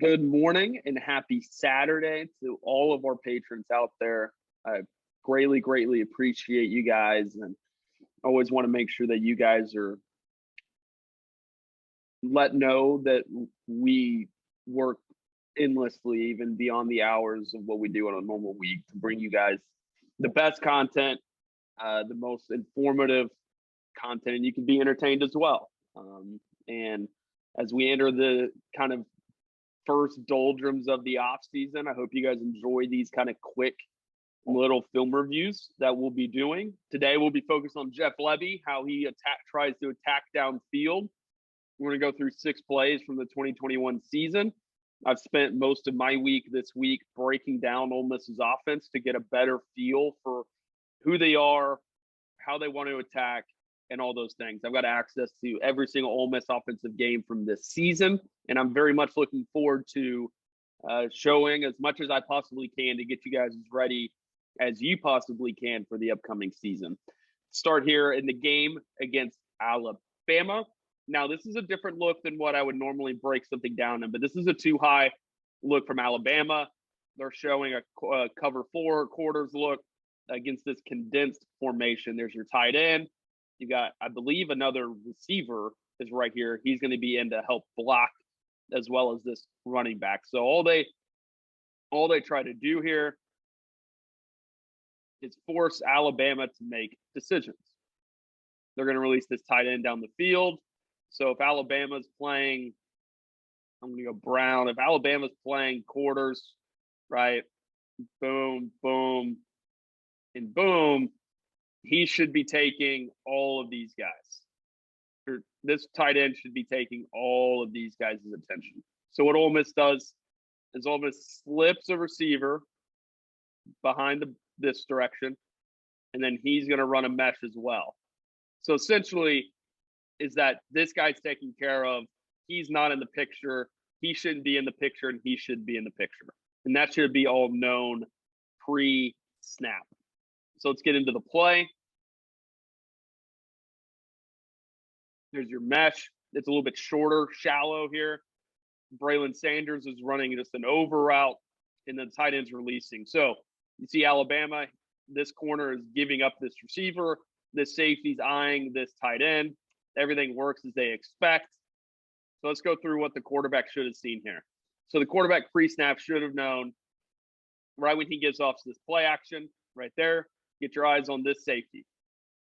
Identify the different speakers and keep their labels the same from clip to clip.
Speaker 1: Good morning and happy Saturday to all of our patrons out there. I greatly appreciate you guys, and always want to make sure that you guys are know that we work endlessly, even beyond the hours of what we do on a normal week, to bring you guys the best content, the most informative content, and you can be entertained as well. And as we enter the kind of first doldrums of the off season, I hope you guys enjoy these kind of quick little film reviews that we'll be doing. Today we'll be focused on Jeff Lebby, how he tries to attack downfield. We're going to go through 6 plays from the 2021 season. I've spent most of my week this week breaking down Ole Miss's offense to get a better feel for who they are, how they want to attack, and all those things. I've got access to every single Ole Miss offensive game from this season, and I'm very much looking forward to showing as much as I possibly can to get you guys as ready as you possibly can for the upcoming season. Start here in the game against Alabama. Now, this is a different look than what I would normally break something down in, but this is a too high look from Alabama. They're showing a cover 4 quarters look against this condensed formation. There's your tight end. You got, I believe, another receiver is right here. He's going to be in to help block as well as this running back. So all they try to do here is force Alabama to make decisions. They're going to release this tight end down the field. So if Alabama's playing, I'm going to go Brown. If Alabama's playing quarters, right, boom, boom, and boom, he should be taking all of these guys. This tight end should be taking all of these guys' attention. So what Ole Miss does is Ole Miss slips a receiver behind this direction, and then he's going to run a mesh as well. So essentially is that this guy's taken care of. He's not in the picture. He shouldn't be in the picture, and he should be in the picture. And that should be all known pre-snap. So let's get into the play. There's your mesh. It's a little bit shorter, shallow here. Braylon Sanders is running just an over route, and then tight end's releasing. So you see Alabama, this corner is giving up this receiver. This safety's eyeing this tight end. Everything works as they expect. So let's go through what the quarterback should have seen here. So the quarterback pre-snap should have known right when he gives off this play action right there. Get your eyes on this safety.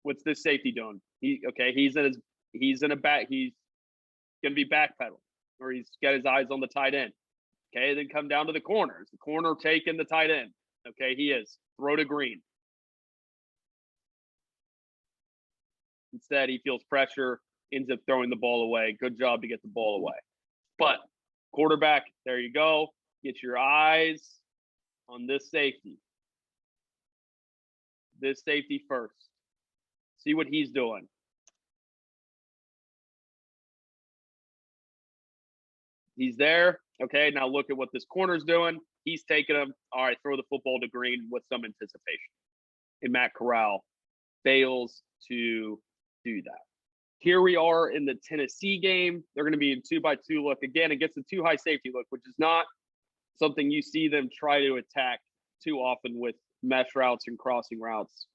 Speaker 1: What's this safety doing? He's going to be backpedaling, or he's got his eyes on the tight end. Okay, then come down to the corners. The corner taking the tight end. Okay, he is. Throw to green. Instead, he feels pressure, ends up throwing the ball away. Good job to get the ball away. But quarterback, there you go. Get your eyes on this safety. This safety first. See what he's doing. He's there. Okay, now look at what this corner's doing. He's taking him. All right, throw the football to green with some anticipation. And Matt Corral fails to do that. Here we are in the Tennessee game. They're going to be in 2-by-2 look. Again, against the 2 high safety look, which is not something you see them try to attack too often with mesh routes and crossing routes.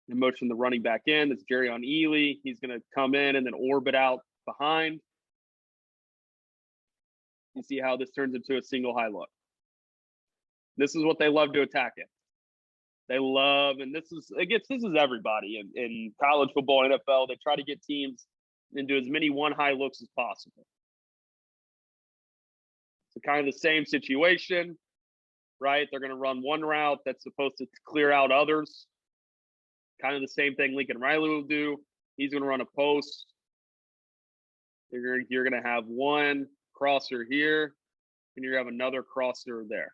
Speaker 1: They motion the running back in. It's Jerrion Ely. He's going to come in and then orbit out behind. You see how this turns into a single high look. This is what they love to attack it. They love, and this is everybody in college football, NFL. They try to get teams into as many 1 high looks as possible. So kind of the same situation, right? They're going to run one route that's supposed to clear out others. Kind of the same thing Lincoln Riley will do. He's going to run a post. You're going to have one crosser here, and you're going to have another crosser there.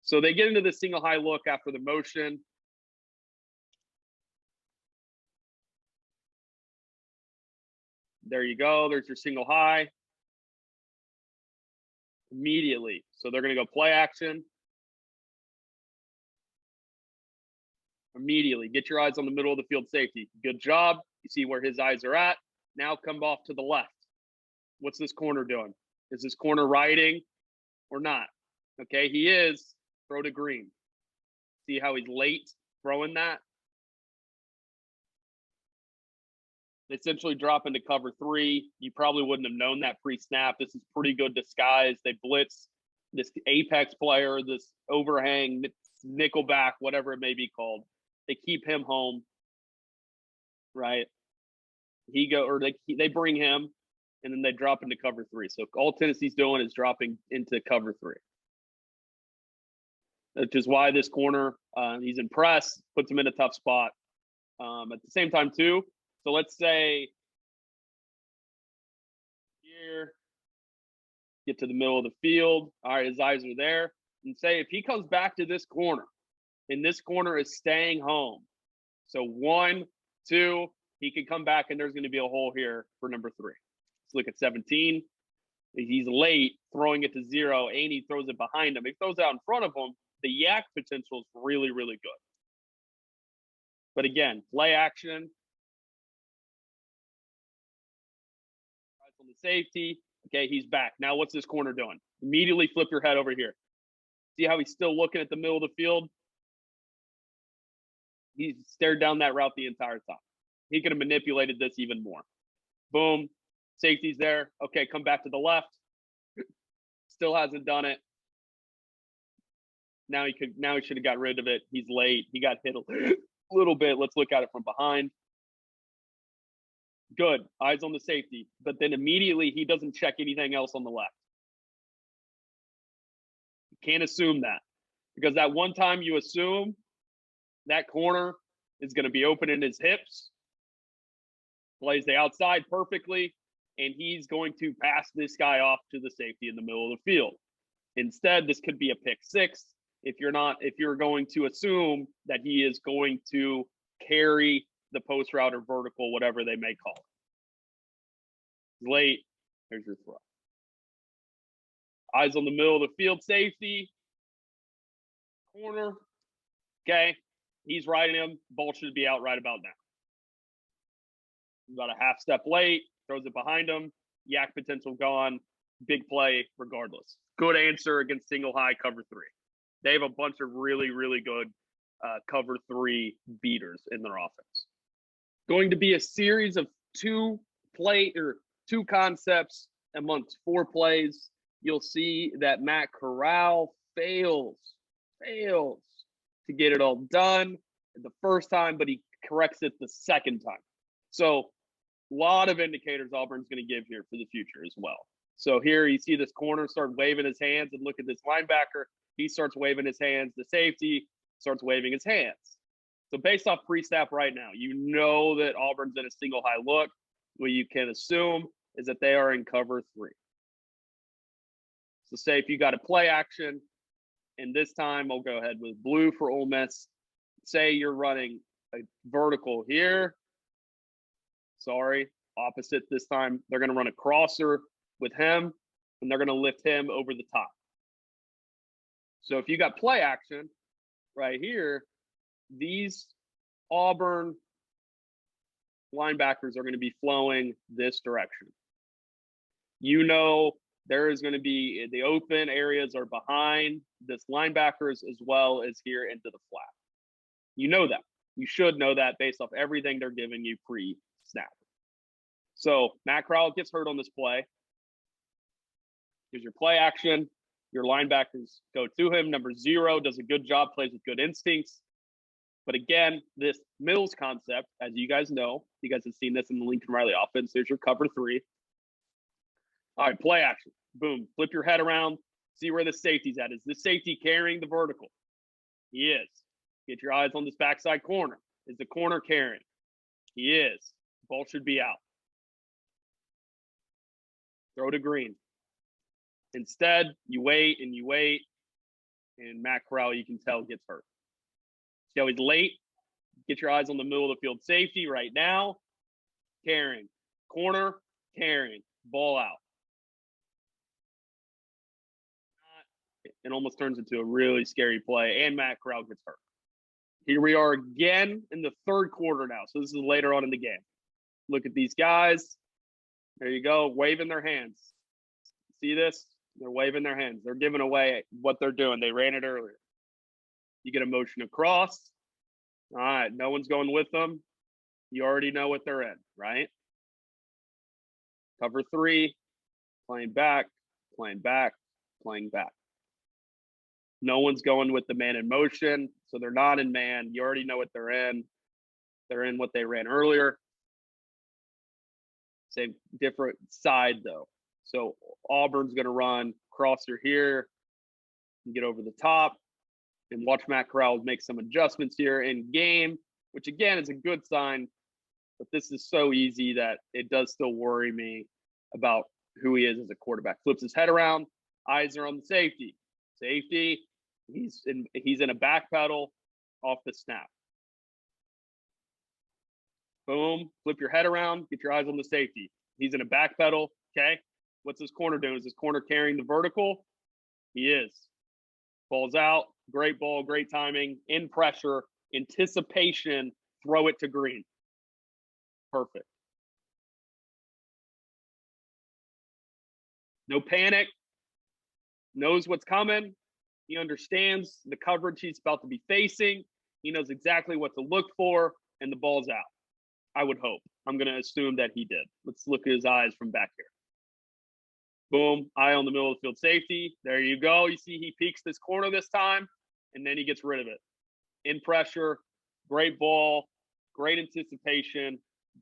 Speaker 1: So they get into the single high look after the motion. There you go. There's your single high. Immediately. So they're going to go play action. Immediately. Get your eyes on the middle of the field safety. Good job. You see where his eyes are at. Now come off to the left. What's this corner doing? Is this corner riding or not? Okay, he is. Throw to green. See how he's late throwing that? Essentially drop into cover 3. You probably wouldn't have known that pre-snap. This is pretty good disguise. They blitz this apex player, this overhang, nickelback, whatever it may be called. They keep him home, right? They bring him, and then they drop into cover 3. So all Tennessee's doing is dropping into cover 3. Which is why this corner, he's impressed, puts him in a tough spot. At the same time, too, so let's say here, get to the middle of the field. All right, his eyes are there. And say if he comes back to this corner, and this corner is staying home. So 1, 2, he can come back, and there's going to be a hole here for number 3. Let's look at 17. He's late, throwing it to 0, and he throws it behind him. If he throws it out in front of him, the yak potential is really, really good. But again, play action. On the safety. Okay, he's back. Now what's this corner doing? Immediately flip your head over here. See how he's still looking at the middle of the field? He's stared down that route the entire time. He could have manipulated this even more. Boom. Safety's there. Okay, come back to the left. Still hasn't done it. Now he should have got rid of it. He's late. He got hit a little bit. Let's look at it from behind. Good. Eyes on the safety. But then immediately he doesn't check anything else on the left. You can't assume that. Because that one time you assume that corner is going to be open in his hips, plays the outside perfectly, and he's going to pass this guy off to the safety in the middle of the field. Instead, this could be a pick 6 if you're going to assume that he is going to carry the post route or vertical, whatever they may call it. Late, here's your throw. Eyes on the middle of the field, safety. Corner. Okay, he's riding him. Ball should be out right about now. About a half step late, throws it behind him. Yak potential gone. Big play regardless. Good answer against single high cover 3. They have a bunch of really, really good cover 3 beaters in their offense. Going to be a series of 2 concepts amongst 4 plays. You'll see that Matt Corral fails to get it all done the first time, but he corrects it the second time. So a lot of indicators Auburn's going to give here for the future as well. So here you see this corner start waving his hands, and look at this linebacker. He starts waving his hands. The safety starts waving his hands. So based off pre-snap right now, you know that Auburn's in a single high look. What you can assume is that they are in cover 3. So say if you got a play action, and this time I'll go ahead with blue for Ole Miss. Say you're running a vertical here. Sorry, opposite this time. They're going to run a crosser with him, and they're going to lift him over the top. So if you got play action right here, these Auburn linebackers are going to be flowing this direction. You know there is going to be the open areas are behind this linebackers as well as here into the flat. You know that. You should know that based off everything they're giving you pre-snap. So Matt Corral gets hurt on this play. Here's your play action. Your linebackers go to him. Number 0 does a good job, plays with good instincts. But again, this Mills concept, as you guys know, you guys have seen this in the Lincoln Riley offense. There's your cover 3. All right, play action. Boom. Flip your head around. See where the safety's at. Is this safety carrying the vertical? He is. Get your eyes on this backside corner. Is the corner carrying? He is. Ball should be out. Throw to green. Instead, you wait, and Matt Corral, you can tell, gets hurt. See how he's late? Get your eyes on the middle of the field safety right now. Carrying. Corner, carrying. Ball out. It almost turns into a really scary play, and Matt Corral gets hurt. Here we are again in the 3rd quarter now. So this is later on in the game. Look at these guys. There you go, waving their hands. See this? They're waving their hands. They're giving away what they're doing. They ran it earlier. You get a motion across. All right, no one's going with them. You already know what they're in, right? Cover 3, playing back, playing back, playing back. No one's going with the man in motion, so they're not in man. You already know what they're in. They're in what they ran earlier. Same, different side though. So Auburn's going to run crosser here and get over the top. And watch Matt Corral make some adjustments here in game, which again is a good sign. But this is so easy that it does still worry me about who he is as a quarterback. Flips his head around, eyes are on the safety. Safety, he's in a back pedal off the snap. Boom, flip your head around, get your eyes on the safety. He's in a back pedal, okay? What's his corner doing? Is his corner carrying the vertical? He is. Ball's out, great ball, great timing, in pressure, anticipation, throw it to green. Perfect. No panic, knows what's coming. He understands the coverage he's about to be facing. He knows exactly what to look for, and the ball's out. I would hope. I'm going to assume that he did. Let's look at his eyes from back here. Boom, eye on the middle of the field safety. There you go. You see he peeks this corner this time, and then he gets rid of it. In pressure, great ball, great anticipation,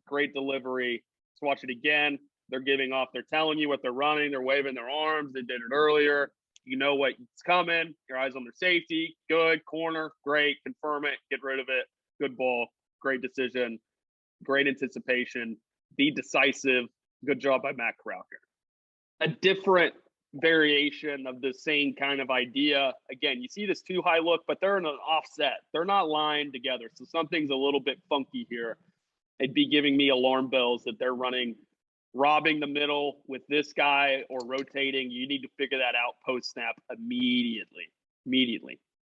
Speaker 1: great delivery. Let's watch it again. They're giving off. They're telling you what they're running. They're waving their arms. They did it earlier. You know what's coming. Your eyes on their safety. Good. Corner. Great. Confirm it. Get rid of it. Good ball. Great decision. Great anticipation. Be decisive. Good job by Matt Corral here. A different variation of the same kind of idea. Again, you see this too high look, but they're in an offset. They're not lined together. So something's a little bit funky here. It'd be giving me alarm bells that they're running, robbing the middle with this guy or rotating. You need to figure that out post snap immediately.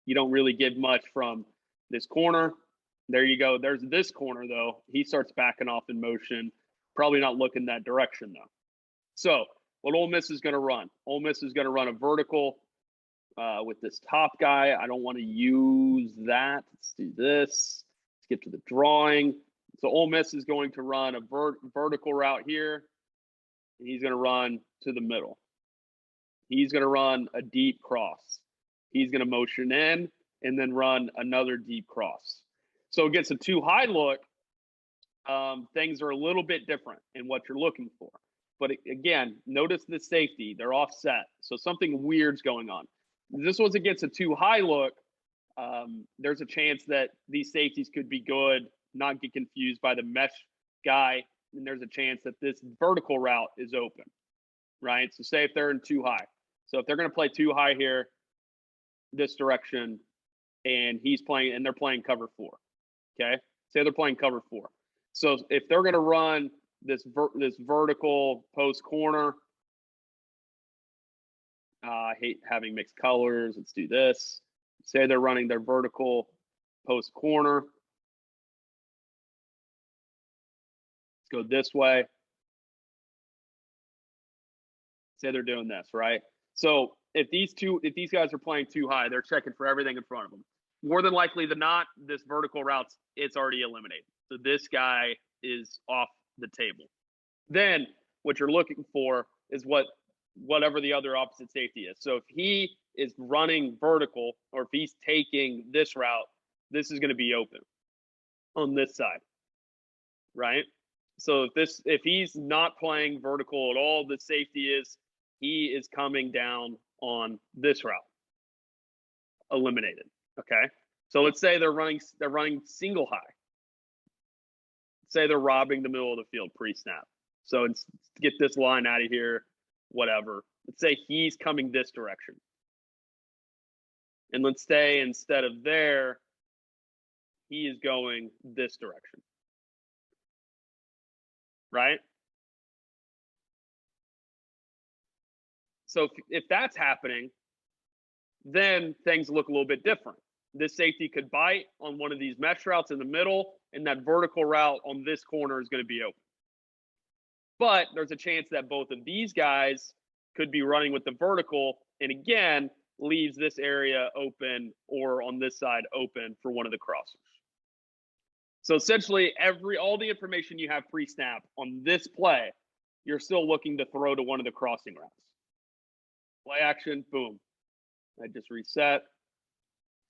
Speaker 1: You don't really give much from this corner. There you go. There's this corner though. He starts backing off in motion. Probably not looking that direction though. So what Ole Miss is going to run? Ole Miss is going to run a vertical with this top guy. I don't want to use that. Let's do this. Let's get to the drawing. So Ole Miss is going to run a vertical route here. And he's going to run to the middle. He's going to run a deep cross. He's going to motion in and then run another deep cross. So against a too high look, things are a little bit different in what you're looking for. But again, notice the safety. They're offset. So something weird's going on. This was against a too high look. There's a chance that these safeties could be good, not get confused by the mesh guy. And there's a chance that this vertical route is open, right? So say if they're in too high. So if they're going to play too high here, this direction, and he's playing, and they're playing cover 4, okay? Say they're playing cover 4. So if they're going to run this vertical post corner, I hate having mixed colors. Let's do this. Say they're running their vertical post corner. Let's go this way. Say they're doing this, right? So if these guys are playing too high, they're checking for everything in front of them. More than likely than not, this vertical route, it's already eliminated. So this guy is off the table. Then what you're looking for is whatever the other opposite safety is. So if he is running vertical, or if he's taking this route, this is going to be open on this side, right? So if he's not playing vertical at all, the safety he is coming down on this route. Eliminated. Okay. So let's say they're running single high. Say they're robbing the middle of the field pre-snap. So it's get this line out of here, whatever. Let's say he's coming this direction. And let's say instead of there, he is going this direction. Right? So if that's happening, then things look a little bit different. This safety could bite on one of these mesh routes in the middle, and that vertical route on this corner is going to be open. But there's a chance that both of these guys could be running with the vertical, and again, leaves this area open or on this side open for one of the crossers. So essentially, all the information you have pre-snap on this play, you're still looking to throw to one of the crossing routes. Play action, boom. I just reset.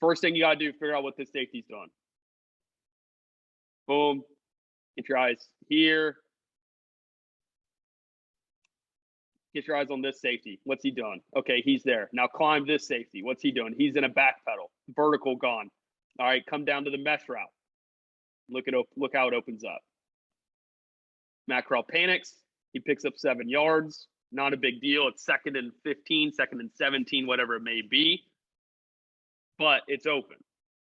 Speaker 1: First thing you got to do, figure out what this safety's doing. Boom. Get your eyes here. Get your eyes on this safety. What's he doing? Okay, he's there. Now climb this safety. What's he doing? He's in a back pedal. Vertical gone. All right, come down to the mesh route. Look how it opens up. Matt Corral panics. He picks up 7 yards. Not a big deal. It's 2nd and 15, 2nd and 17, whatever it may be. But it's open.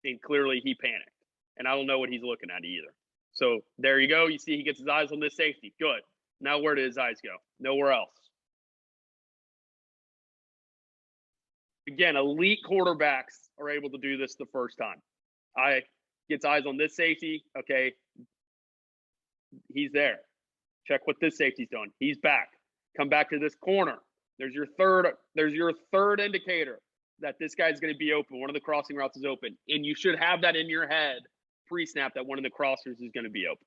Speaker 1: And clearly he panicked. And I don't know what he's looking at either. So there you go. You see he gets his eyes on this safety. Good. Now where did his eyes go? Nowhere else. Again, elite quarterbacks are able to do this the first time. Gets eyes on this safety. Okay. He's there. Check what this safety's doing. He's back. Come back to this corner. There's your third indicator that this guy's going to be open. One of the crossing routes is open. And you should have that in your head pre-snap that one of the crossers is going to be open.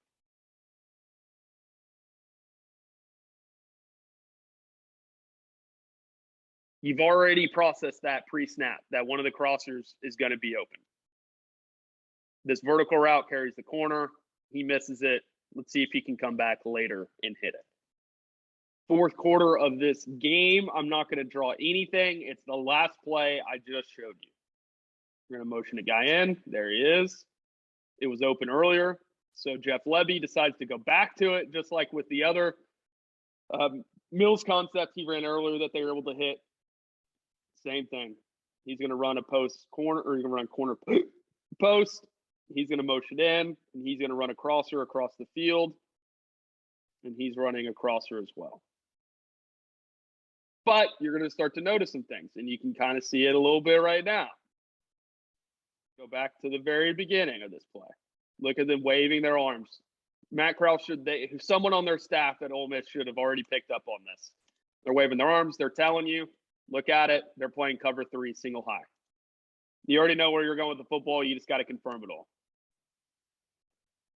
Speaker 1: You've already processed that pre-snap that one of the crossers is going to be open. This vertical route carries the corner. He misses it. Let's see if he can come back later and hit it. Fourth quarter of this game. I'm not going to draw anything. It's the last play I just showed you. We're going to motion a guy in. There he is. It was open earlier. So Jeff Lebby decides to go back to it, just like with the other Mills concept he ran earlier that they were able to hit. Same thing. He's going to run a post corner, or he's going to run corner post. He's going to motion in, and he's going to run a crosser across the field. And he's running a crosser as well. But you're going to start to notice some things, and you can kind of see it a little bit right now. Go back to the very beginning of this play. Look at them waving their arms. Matt Corral someone on their staff at Ole Miss should have already picked up on this. They're waving their arms. They're telling you, look at it. They're playing cover 3 single high. You already know where you're going with the football. You just got to confirm it all.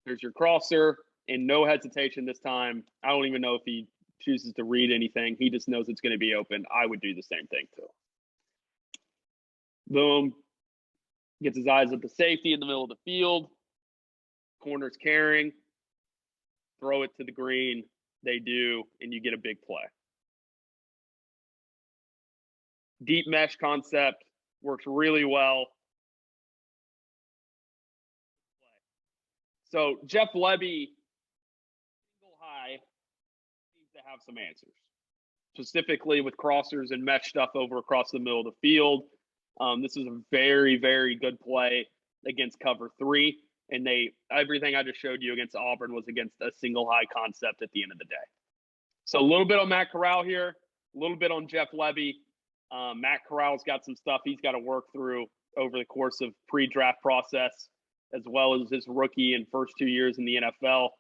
Speaker 1: There's your crosser, and no hesitation this time. I don't even know if he chooses to read anything. He just knows it's going to be open. I would do the same thing too. Boom. Gets his eyes at the safety in the middle of the field. Corner's carrying. Throw it to the green. They do, and you get a big play. Deep mesh concept works really well. So Jeff Lebby, single high, needs to have some answers, specifically with crossers and mesh stuff over across the middle of the field. This is a very, very good play against cover 3. And everything I just showed you against Auburn was against a single high concept at the end of the day. So a little bit on Matt Corral here, a little bit on Jeff Lebby. Matt Corral's got some stuff he's got to work through over the course of pre-draft process, as well as his rookie and first 2 years in the NFL.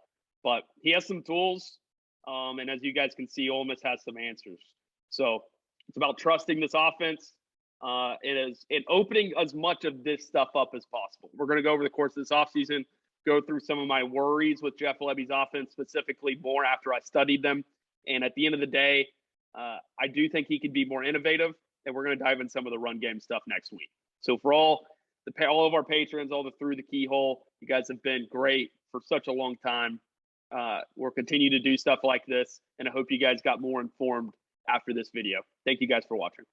Speaker 1: But he has some tools. And as you guys can see, Ole Miss has some answers. So it's about trusting this offense. And opening as much of this stuff up as possible. We're going to go over the course of this offseason, go through some of my worries with Jeff Lebby's offense, specifically more after I studied them. And at the end of the day, I do think he could be more innovative, and we're going to dive in some of the run game stuff next week. So for all of our patrons, all the Through the Keyhole, you guys have been great for such a long time. We'll continue to do stuff like this, and I hope you guys got more informed after this video. Thank you guys for watching.